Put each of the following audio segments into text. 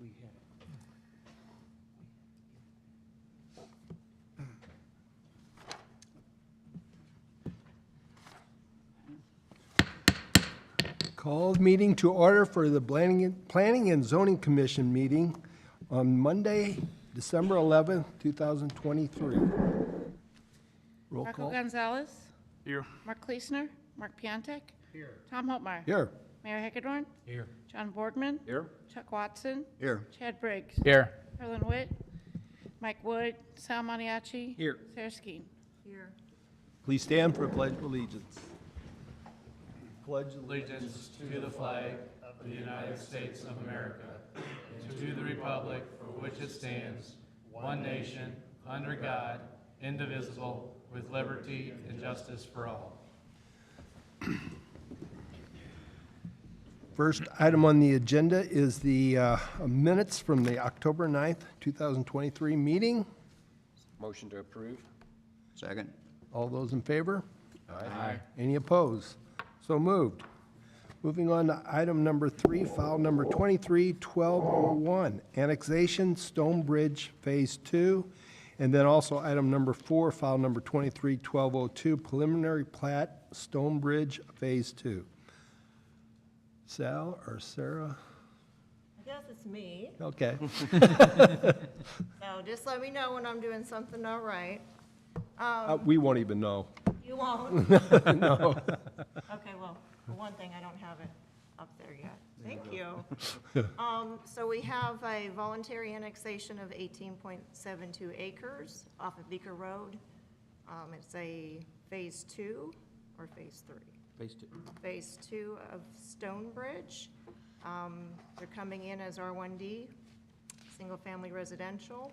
We had it. Called meeting to order for the Planning and Zoning Commission meeting on Monday, December 11th, 2023. Roll Marco call. Gonzalez. Here. Mark Kleesner. Mark Piantek. Here. Tom Holtmeyer. Here. Mayor Hagedorn. Here. John Boardman. Here. Chuck Watson. Here. Chad Briggs. Here. Carolyn Witt. Mike Wood. Sal Maniaci. Here. Sarah Skeen. Here. Please stand for a pledge of allegiance. Pledge of Allegiance to the flag of the United States of America, and to the republic for which it stands, one nation, under God, indivisible, with liberty and justice for all. First item on the agenda is the minutes from the October 9th, 2023 meeting. Motion to approve? Second. All those in favor? Aye. Any opposed? So moved. Moving on to item number 3, file number 23-1201, annexation Stonebridge Phase 2. And then also item number 4, file number 23-1202, preliminary plat Stonebridge Phase 2. Sal or Sarah? I guess it's me. Okay. So just let me know when I'm doing something not right. We won't even know. You won't? No. Okay, well, for one thing, I don't have it up there yet. Thank you. So we have a voluntary annexation of 18.72 acres off of Beaker Road. It's a Phase 2 or Phase 3? Phase 2. Phase 2 of Stonebridge. They're coming in as R1D, single-family residential.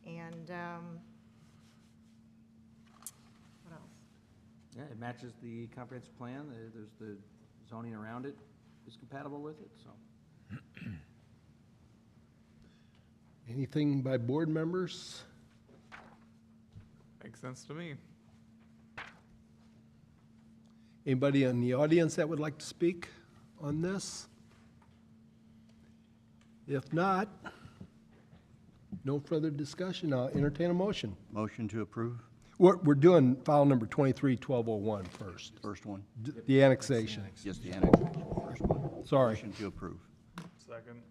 And what else? Yeah, it matches the comprehensive plan. There's the zoning around it is compatible with it, so. Anything by board members? Makes sense to me. Anybody in the audience that would like to speak on this? If not, no further discussion. I'll entertain a motion. Motion to approve, We're doing file number 23-1201 first. first one. The annexation. Yes, the annexation, first one. Sorry. Motion to approve. Second.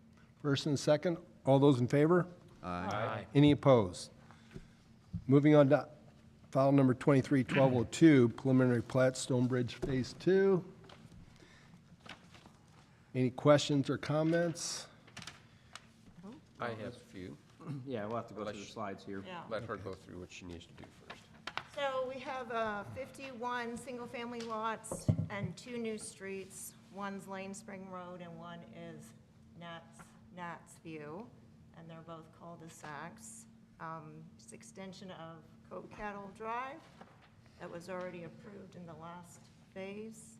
First and second. All those in favor? Aye. Any opposed? Moving on to file number 23-1202, preliminary plat Stonebridge Phase 2. Any questions or comments? I have a few. Yeah, we'll have to go through the slides here. Yeah. Let her go through what she needs to do first. So we have 51 single-family lots and 2 new streets. One's Lane Spring Road and one is Nats View, and they're both cul-de-sacs. It's extension of Cove Cattle Drive that was already approved in the last phase.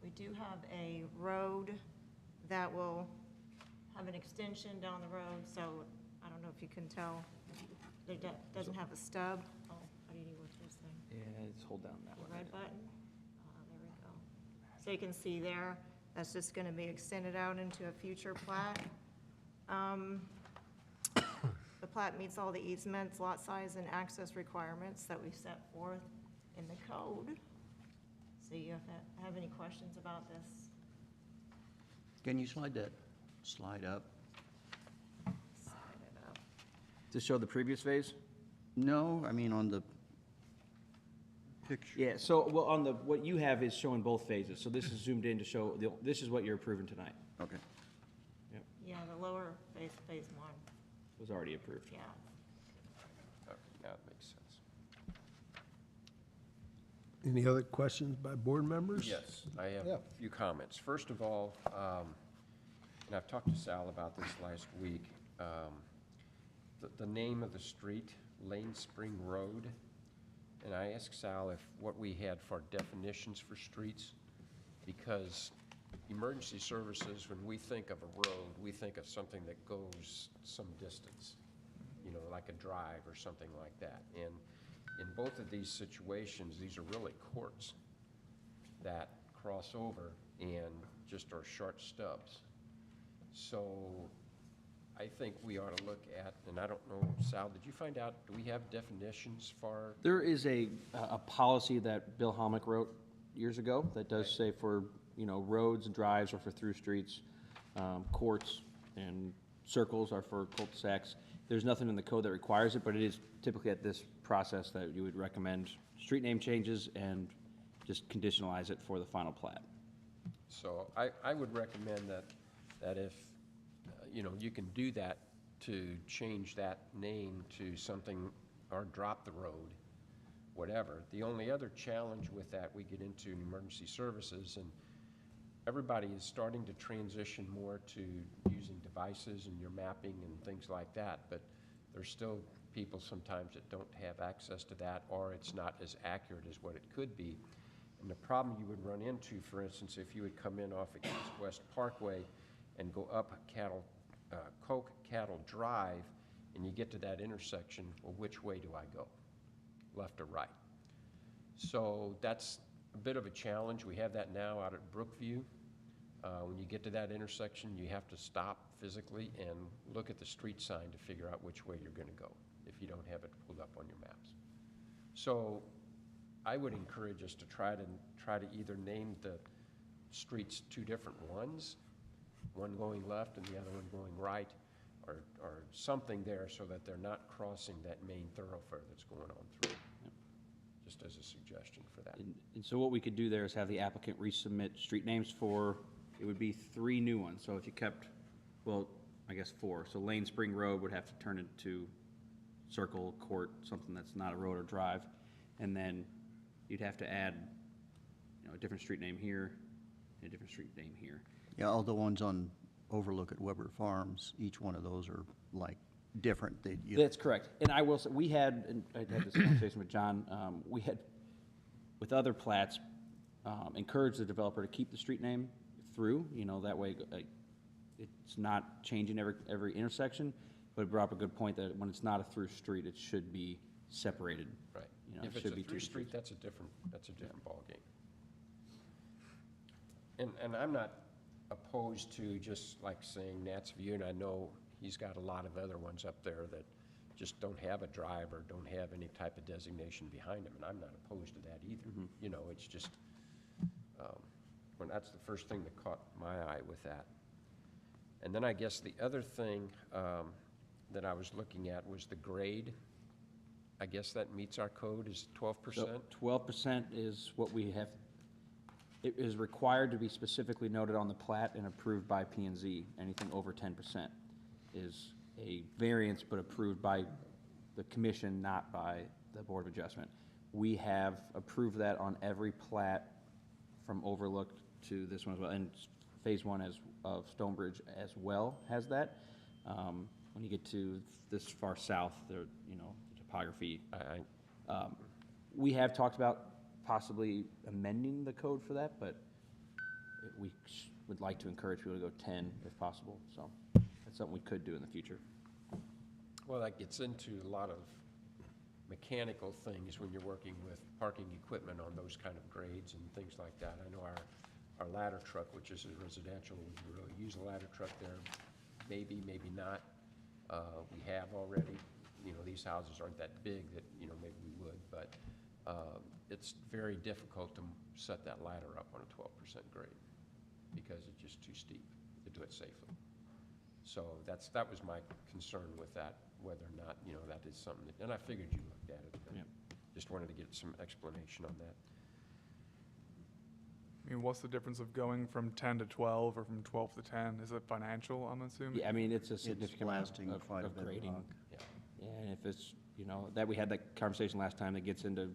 We do have a road that will have an extension down the road, so I don't know if you can tell. It doesn't have a stub. Oh, how do you work this thing? Yeah, just hold down that The one. red button? There we go. So you can see there, that's just going to be extended out into a future plat. The plat meets all the easements, lot size, and access requirements that we set forth in the code. So you have any questions about this? Can you slide that slide up? Slide it up. To show the previous phase? No, I mean on the picture. Yeah, so, well, on the, what you have is showing both phases, so this is zoomed in to show, this is what you're approving tonight. Okay. Yeah, the lower phase 1, It was already approved. yeah. Okay, now it makes sense. Any other questions by board members? Yes, I have Yeah. a few comments. First of all, and I've talked to Sal about this last week, the name of the street, Lane Spring Road, and I asked Sal if what we had for definitions for streets, because emergency services, when we think of a road, we think of something that goes some distance, you know, like a drive or something like that. And in both of these situations, these are really courts that cross over and just are short stubs. So I think we ought to look at, and I don't know, Sal, did you find out, do we have definitions for, There is a policy that Bill Homick wrote years ago that does say for, roads and drives or for through streets, courts and circles are for cul-de-sacs. There's nothing in the code that requires it, but it is typically at this process that you would recommend street name changes and just conditionalize it for the final plat. so I would recommend that if, you can do that to change that name to something, or drop the road, whatever. The only other challenge with that, we get into emergency services, and everybody is starting to transition more to using devices and your mapping and things like that, but there's still people sometimes that don't have access to that, or it's not as accurate as what it could be. And the problem you would run into, for instance, if you would come in off of East West Parkway and go up Coke Cattle Drive, and you get to that intersection, well, which way do I go? Left or right? So that's a bit of a challenge. We have that now out at Brookview. When you get to that intersection, you have to stop physically and look at the street sign to figure out which way you're gonna go, if you don't have it pulled up on your maps. So I would encourage us to try to either name the streets two different ones, one going left and the other one going right, or something there so that they're not crossing that main thoroughfare that's going on through. Just as a suggestion for that. And so what we could do there is have the applicant resubmit street names for, it would be 3 new ones. So if you kept, well, I guess 4. So Lane Spring Road would have to turn into Circle, Court, something that's not a road or drive. And then you'd have to add, a different street name here, and a different street name here. Yeah, all the ones on Overlook at Weber Farms, each one of those are like different. That's correct. And I will say, we had, and I had this conversation with John, we had, with other plats, encouraged the developer to keep the street name through, that way it's not changing every intersection, but it brought up a good point that when it's not a through street, it should be separated. Right. It If it's should a be 2 through street, streets. that's a different ballgame. And I'm not opposed to just like saying Nats View, and I know he's got a lot of other ones up there that just don't have a drive or don't have any type of designation behind them, and I'm not opposed to that either. It's just, when that's the first thing that caught my eye with that. And then I guess the other thing that I was looking at was the grade. I guess that meets our code is 12%? So 12% is what we have, it is required to be specifically noted on the plat and approved by P and Z. Anything over 10% is a variance, but approved by the commission, not by the Board of Adjustment. We have approved that on every plat from Overlook to this one as well, and Phase 1 of Stonebridge as well has that. When you get to this far south, the topography. We have talked about possibly amending the code for that, but we would like to encourage people to go 10 if possible, so that's something we could do in the future. Well, that gets into a lot of mechanical things when you're working with parking equipment on those kind of grades and things like that. I know our ladder truck, which is a residential, we really use a ladder truck there. Maybe, maybe not. We have already. These houses aren't that big that, maybe we would, but it's very difficult to set that ladder up on a 12% grade because it's just too steep to do it safely. So that was my concern with that, whether or not, that is something that, and I figured you looked at it. But Yeah. just wanted to get some explanation on that. I mean, what's the difference of going from 10 to 12 or from 12 to 10? Is it financial, I'm assuming? Yeah, I mean, it's a It's significant amount blasting of quite a bit of grading. rock. Yeah. Yeah, and if it's, that we had that conversation last time that gets into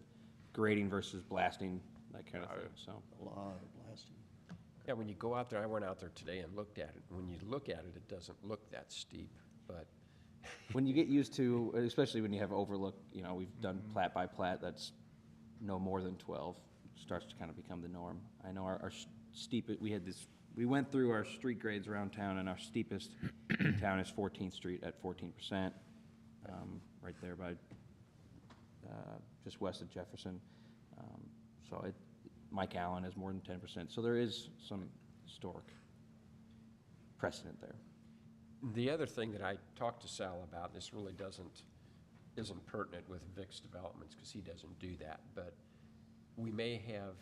grading versus blasting, that kind of thing, so. A lot of blasting. Yeah, when you go out there, I went out there today and looked at it. When you look at it, it doesn't look that steep, but When you get used to, especially when you have Overlook, we've done plat by plat, that's no more than 12, starts to kind of become the norm. I know our steep, we went through our street grades around town, and our steepest in town is 14th Street at 14%, right there by, just west of Jefferson. So Mike Allen is more than 10%, so there is some historic. precedent there. The other thing that I talked to Sal about, this really isn't pertinent with Vic's developments, because he doesn't do that, but we may have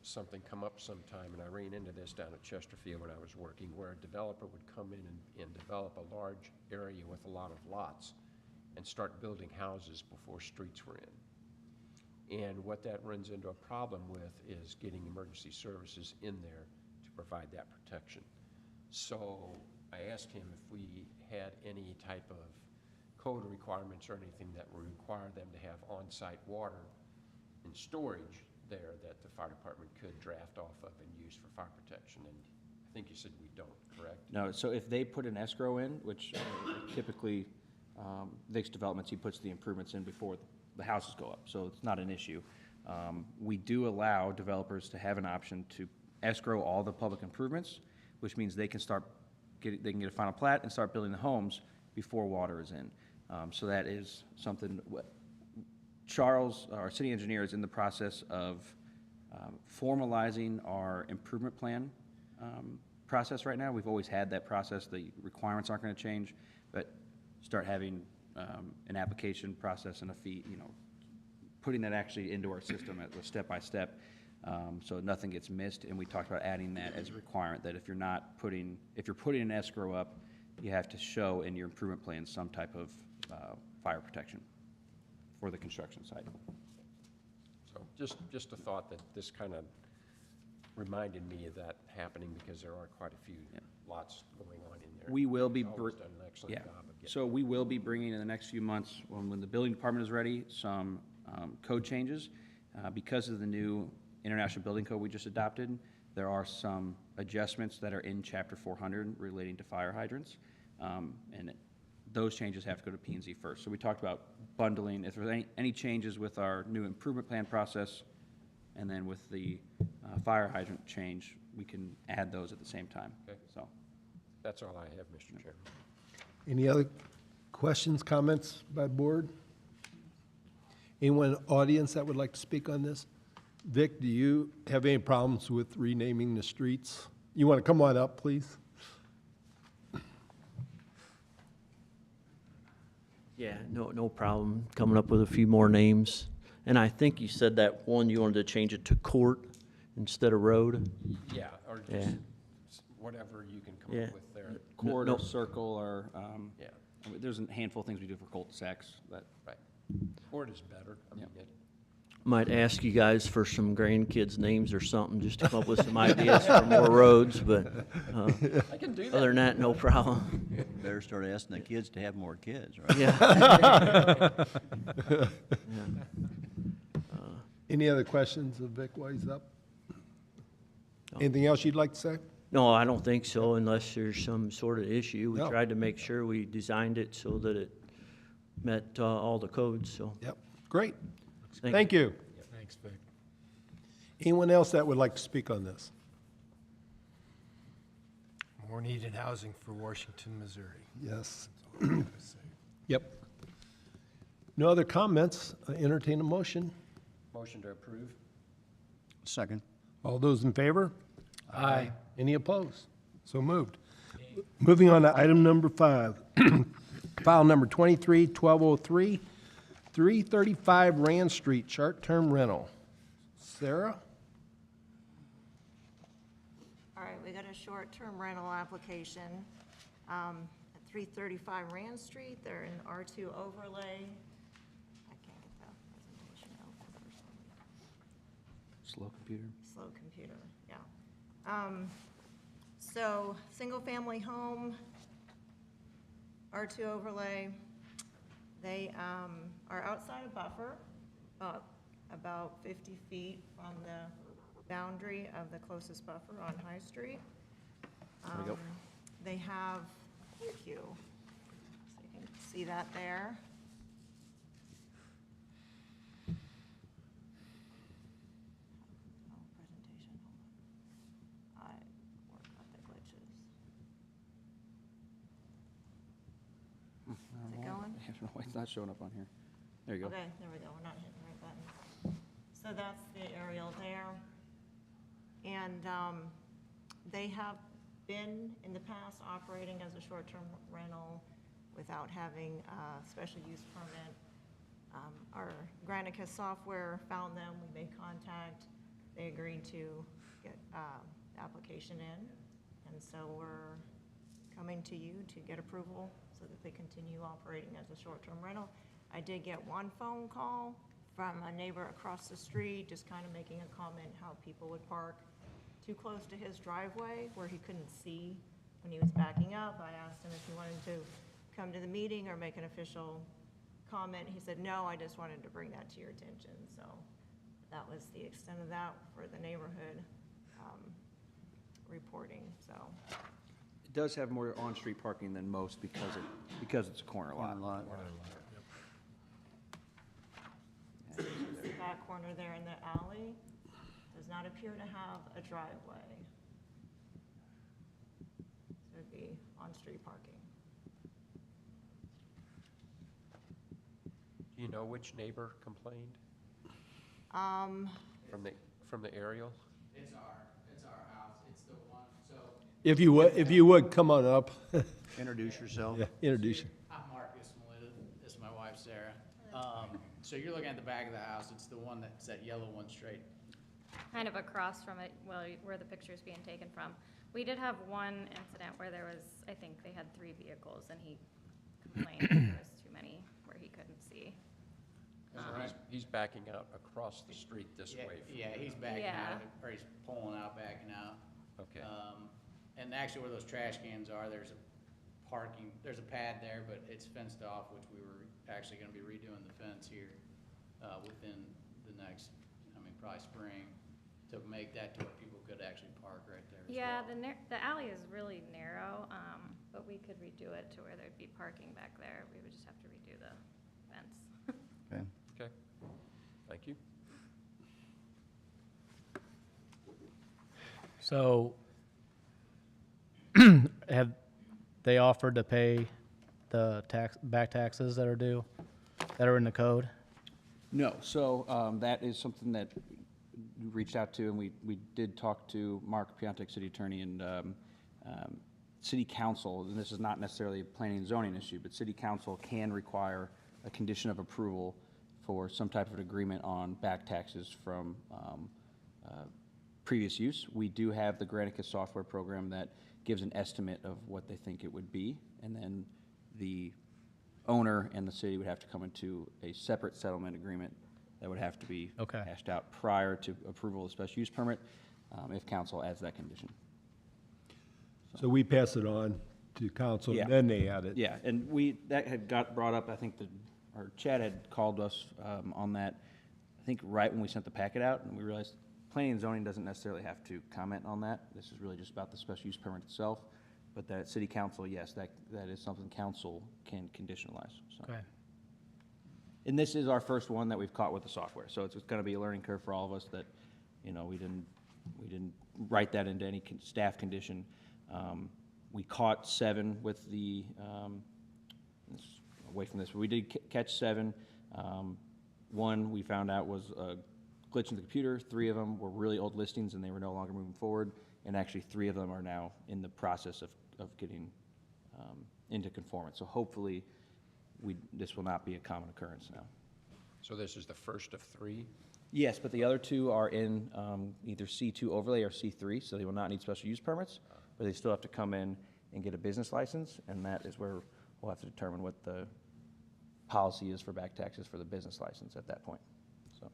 something come up sometime, and I ran into this down at Chesterfield when I was working, where a developer would come in and develop a large area with a lot of lots and start building houses before streets were in. And what that runs into a problem with is getting emergency services in there to provide that protection. So I asked him if we had any type of code requirements or anything that would require them to have on-site water and storage there that the fire department could draft off of and use for fire protection. And I think you said we don't, correct? No, so if they put an escrow in, which typically, Vic's developments, he puts the improvements in before the houses go up, so it's not an issue. We do allow developers to have an option to escrow all the public improvements, which means they can they can get a final plat and start building the homes before water is in. So that is something, Charles, our city engineer, is in the process of formalizing our improvement plan process right now. We've always had that process. The requirements aren't going to change, but start having an application process and a fee, putting that actually into our system at a step-by-step, so nothing gets missed. And we talked about adding that as a requirement, that if you're putting an escrow up, you have to show in your improvement plan some type of fire protection for the construction site. So just a thought that this kind of reminded me of that happening, because there are quite a few lots going on in there. We will be, He's always done an excellent job of getting. So we will be bringing in the next few months, when the building department is ready, some code changes. Because of the new International Building Code we just adopted, there are some adjustments that are in Chapter 400 relating to fire hydrants. And those changes have to go to P&Z first. So we talked about bundling, if there's any changes with our new improvement plan process, and then with the fire hydrant change, we can add those at the same time. Okay. So, That's all I have, Mr. Chairman. Any other questions, comments by board? Anyone in the audience that would like to speak on this? Vic, do you have any problems with renaming the streets? You want to come on up, please? Yeah, no problem. Coming up with a few more names. And I think you said that one, you wanted to change it to court instead of road. Yeah, or Yeah. just whatever you can come Yeah. up with there. court no. or circle, or, Yeah, there's a handful of things we do for cul-de-sacs that, right. Court is better. I mean, Yep. Might ask you guys for some grandkids' names or something, just to come up with some ideas for more roads, but I can do that. other than that, no problem. Better start asking the kids to have more kids, right? Yeah. Yeah. Any other questions of Vic while he's up? Anything else you'd like to say? No, I don't think so, unless there's some sort of issue. We No. tried to make sure we designed it so that it met all the codes, so. Yep, great. Thank Thank you. Thanks, Vic. Anyone else that would like to speak on this? More needed housing for Washington, Missouri. Yes. Yep. No other comments? I entertain a motion. Motion to approve? Second. All those in favor? Aye. Any opposed? So moved. Moving on to item number 5, file number 23-1203, 335 Rand Street, short-term rental. Sarah? All right, we got a short-term rental application at 335 Rand Street. They're in R2 overlay. I can't get that presentation out for some slow computer. slow computer, yeah. So, single-family home, R2 overlay. They are outside a buffer, about 50 feet from the boundary of the closest buffer on High Street. we go. They have, thank you. So you can see that there. Oh, presentation, hold on. I work out the glitches. Is it going? I don't know why it's not showing up on here. There you go. Okay, there we go, we're not hitting the right buttons. So that's the aerial there. And they have been in the past operating as a short-term rental without having a special use permit. Our Granicus software found them, we made contact, they agreed to get the application in, and so we're coming to you to get approval so that they continue operating as a short-term rental. I did get one phone call from a neighbor across the street, just kind of making a comment how people would park too close to his driveway where he couldn't see when he was backing up. I asked him if he wanted to come to the meeting or make an official comment. He said, no, I just wanted to bring that to your attention. So that was the extent of that for the neighborhood reporting, so. It does have more on-street parking than most because it's a corner lot. Corner lot. The back corner there in the alley does not appear to have a driveway. So it'd be on-street parking. Do you know which neighbor complained from the aerial? It's our house, it's the one, so. If you would, come on up. Introduce yourself. Yeah, introduce you. I'm Marcus Melita, this is my wife Sarah. So you're looking at the back of the house, it's the one that's that yellow one straight. Kind of across from it, well, where the picture's being taken from. We did have one incident where there was, I think they had 3 vehicles, and he complained that there was too many where he couldn't see. He's backing out across the street this way. from Yeah, you. he's backing Yeah. out, or he's pulling out, backing out. Okay. And actually where those trash cans are, there's a pad there, but it's fenced off, which we were actually gonna be redoing the fence here, within the next, probably spring, to make that to where people could actually park right there as Yeah, well. the alley is really narrow, but we could redo it to where there'd be parking back there. We would just have to redo the fence. Okay. Okay, thank you. So, have they offered to pay the back taxes that are due, that are in the code? No, so that is something that we reached out to, and we did talk to Mark Piontek, city attorney, and city council, and this is not necessarily a planning and zoning issue, but city council can require a condition of approval for some type of an agreement on back taxes from previous use. We do have the Granicus software program that gives an estimate of what they think it would be, and then the owner and the city would have to come into a separate settlement agreement that would have to be Okay. hashed out prior to approval of special use permit, if council adds that condition. So we pass it on to council, Yeah. and then they add it. Yeah, and that had got brought up, I think or Chad had called us on that, I think right when we sent the packet out, and we realized planning and zoning doesn't necessarily have to comment on that. This is really just about the special use permit itself, but that city council, yes, that is something council can conditionalize, so. Okay. And this is our first one that we've caught with the software, so it's gonna be a learning curve for all of us that, we didn't write that into any staff condition. We caught 7 with the, away from this, but we did catch 7. 1 we found out was a glitch in the computer. 3 of them were really old listings and they were no longer moving forward. And actually 3 of them are now in the process of getting into conformance. So hopefully this will not be a common occurrence now. So this is the first of 3? Yes, but the other 2 are in either C2 overlay or C3, so they will not need special use permits, but they still have to come in and get a business license, and that is where we'll have to determine what the policy is for back taxes for the business license at that point, so.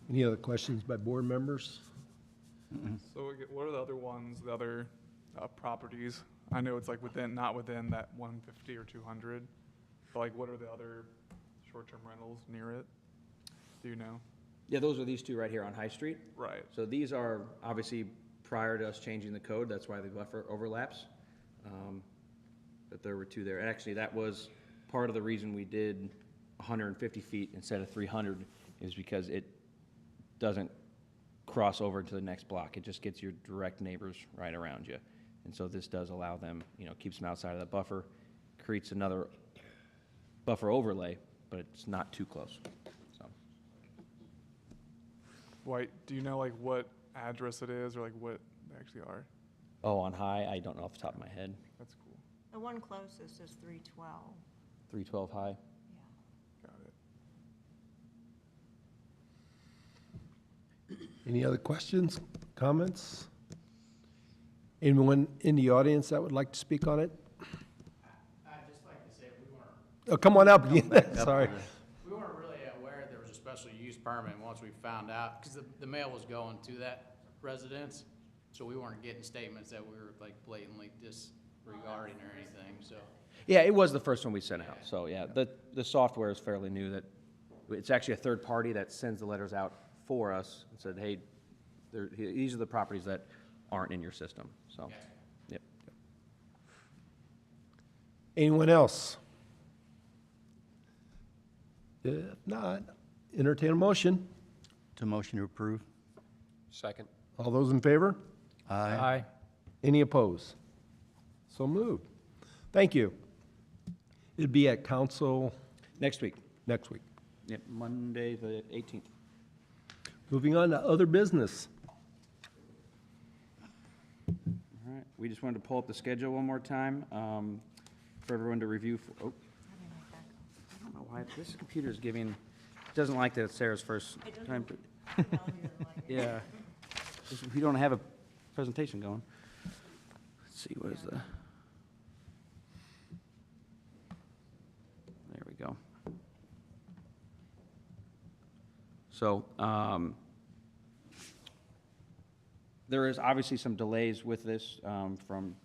Any other questions by board members? So what are the other ones, the other properties? I know it's like not within that 150 or 200, but like what are the other short-term rentals near it? Do you know? Yeah, those are these 2 right here on High Street. Right. So these are obviously prior to us changing the code, that's why the buffer overlaps. But there were 2 there. And actually, that was part of the reason we did 150 feet instead of 300, is because it doesn't cross over to the next block. It just gets your direct neighbors right around you. And so this does allow them, keeps them outside of the buffer, creates another buffer overlay, but it's not too close, so. Do you know like what address it is or like what actually are. Oh, on high, I don't know off the top of my head. That's cool. The one closest is 312. 312 high. Got it. Any other questions, comments? Anyone in the audience that would like to speak on it? I'd just like to say we weren't, Oh, come on up. Sorry. we weren't really aware there was a special use permit once we found out, because the mail was going to that residence, so we weren't getting statements that we were like blatantly disregarding or anything, so. Yeah, it was the first one we sent out. So yeah, the software is fairly new. That it's actually a third party that sends the letters out for us and said, hey, these are the properties that aren't in your system. So, yep. Anyone else? If not, entertain a motion. To motion to approve? Second. All those in favor? Aye. Any opposed? So moved. Thank you. It'd be at council Next week. next week. Yep, Monday the 18th. Moving on to other business. All right, we just wanted to pull up the schedule one more time for everyone to review. Oh, I don't know why this computer is giving, doesn't like that it's Sarah's first time. Yeah, we don't have a presentation going. Let's see, what is the, there we go. So, there is obviously some delays with this from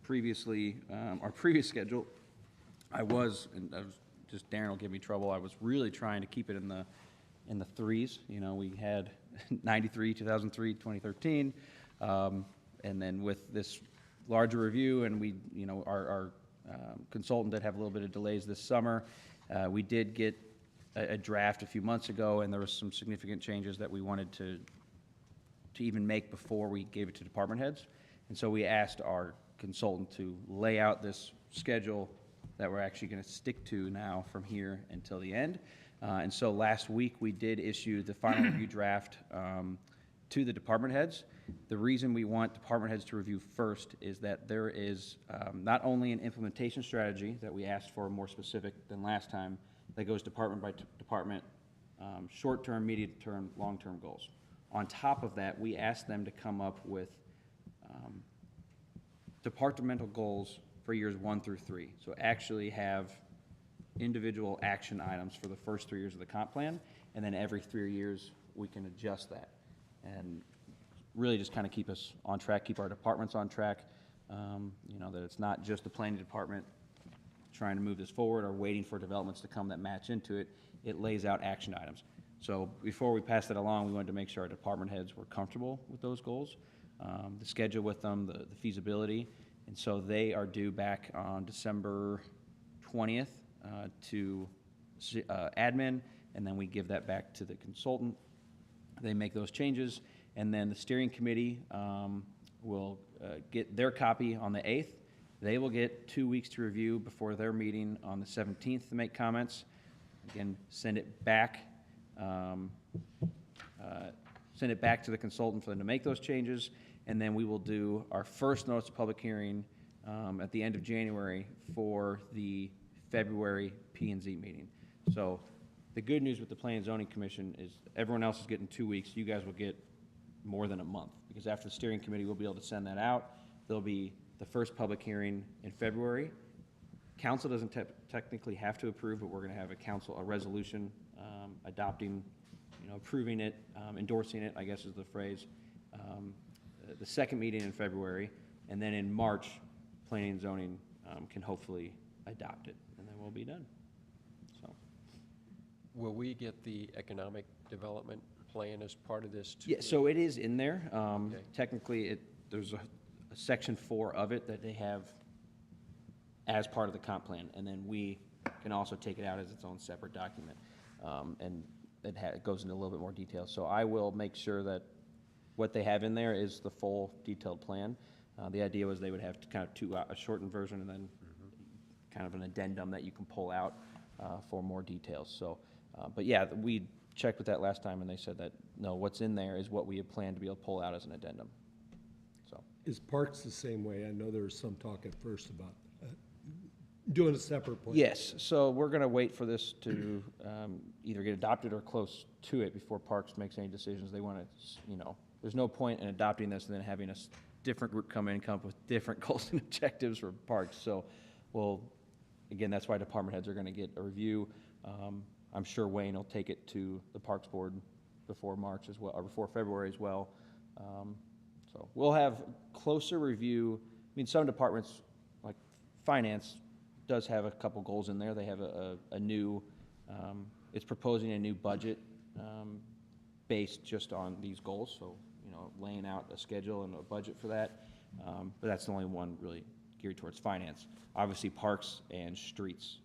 previously, our previous schedule. And I was just, Darren will give me trouble, I was really trying to keep it in the threes. You know, we had 93, 2003, 2013, and then with this larger review, and we, you know, our consultant did have a little bit of delays this summer. We did get a draft a few months ago, and there was some significant changes that we wanted to even make before we gave it to department heads. And so we asked our consultant to lay out this schedule that we're actually going to stick to now from here until the end. And so last week, we did issue the final review draft to the department heads. The reason we want department heads to review first is that there is not only an implementation strategy that we asked for, more specific than last time, that goes department by department, short-term, medium-term, long-term goals. On top of that, we asked them to come up with departmental goals for years 1 through 3. So actually have individual action items for the first 3 years of the comp plan, and then every 3 years, we can adjust that. And really just kind of keep us on track, keep our departments on track, you know, that it's not just the planning department trying to move this forward or waiting for developments to come that match into it. It lays out action items. So before we pass that along, we wanted to make sure our department heads were comfortable with those goals, the schedule with them, the feasibility. And so they are due back on December 20th to admin, and then we give that back to the consultant. They make those changes, and then the steering committee will get their copy on the 8th. They will get 2 weeks to review before their meeting on the 17th to make comments. Again, send it back to the consultant for them to make those changes, and then we will do our first notice of public hearing at the end of January for the February P&Z meeting. So the good news with the Planning and Zoning Commission is everyone else is getting 2 weeks. You guys will get more than a month, because after the steering committee, we'll be able to send that out. There'll be the first public hearing in February. Council doesn't technically have to approve, but we're going to have a resolution adopting, you know, approving it, endorsing it, I guess is the phrase. The second meeting in February, and then in March, Planning and Zoning can hopefully adopt it, and then we'll be done. So, Will we get the economic development plan as part of this too? yeah, so it is in there. Okay. Technically, there's a section 4 of it that they have as part of the comp plan, and then we can also take it out as its own separate document. And it goes into a little bit more detail. So I will make sure that what they have in there is the full detailed plan. The idea was they would have kind of a shortened version and then kind of an addendum that you can pull out for more details. So, but yeah, we checked with that last time, and they said that, no, what's in there is what we had planned to be able to pull out as an addendum. So. Is Parks the same way? I know there was some talk at first about doing a separate plan. Yes, so we're gonna wait for this to either get adopted or close to it before Parks makes any decisions. They wanna, there's no point in adopting this and then having a different group come up with different goals and objectives for Parks. So, again, that's why department heads are gonna get a review. I'm sure Wayne will take it to the Parks Board before March as well, or before February as well. So we'll have closer review. I mean, some departments, like finance, does have a couple goals in there. They have a new, it's proposing a new budget based just on these goals. So, laying out a schedule and a budget for that. But that's the only one really geared towards finance. Obviously, parks and streets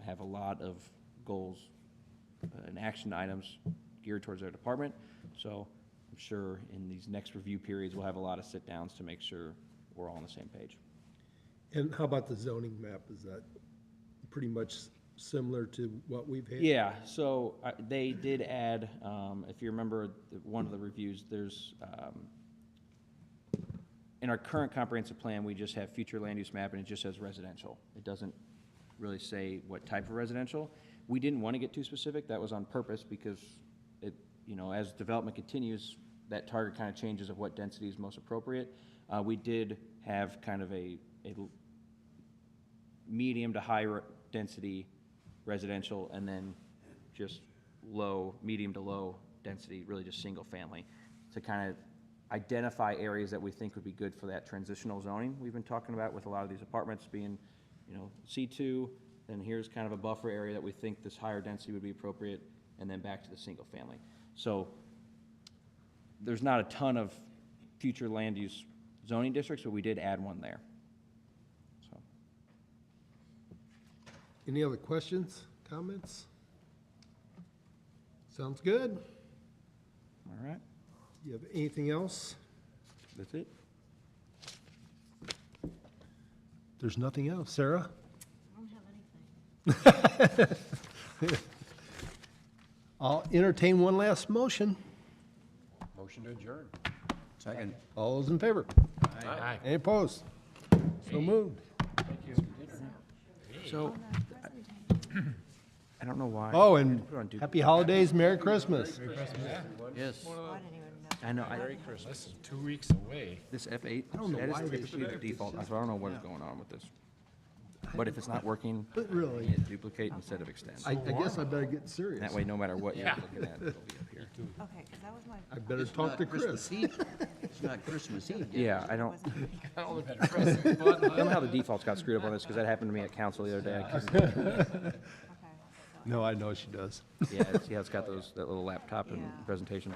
have a lot of goals and action items geared towards their department. So I'm sure in these next review periods, we'll have a lot of sit-downs to make sure we're all on the same page. And how about the zoning map? Is that pretty much similar to what we've had? Yeah, so they did add, if you remember one of the reviews, there's, in our current comprehensive plan, we just have future land use map and it just says residential. It doesn't really say what type of residential. We didn't want to get too specific. That was on purpose because it, as development continues, that target kind of changes of what density is most appropriate. We did have kind of a medium to high density residential, and then just medium to low density, really just single family, to kind of identify areas that we think would be good for that transitional zoning we've been talking about, with a lot of these apartments being, C2, then here's kind of a buffer area that we think this higher density would be appropriate, and then back to the single family. So there's not a ton of future land use zoning districts, but we did add one there. So. Any other questions, comments? Sounds good. All right, You have anything else? that's it. There's nothing else. Sarah? I don't have anything. I'll entertain one last motion. Motion to adjourn. Second. All those in favor? Aye. Any opposed? So moved. So, I don't know why. Oh, and Put it on Duke. happy holidays, Merry Christmas. Yes. I didn't even know. I know, Merry Christmas. 2 weeks away. this F8, I don't know that is why they typically the default, so I don't know what is going on with this. But if it's not working, But really, hit duplicate instead of extend. I guess I better get serious. That way, no matter what you're looking at, it'll be up here. Okay, because that was my. I better talk to Chris. It's not Christmas Eve yet. Yeah, I don't, All the better present. somehow the defaults got screwed up on this, because that happened to me at council the other day. I couldn't- No, I know she does. Yeah, see how it's got that little laptop and Yeah. presentation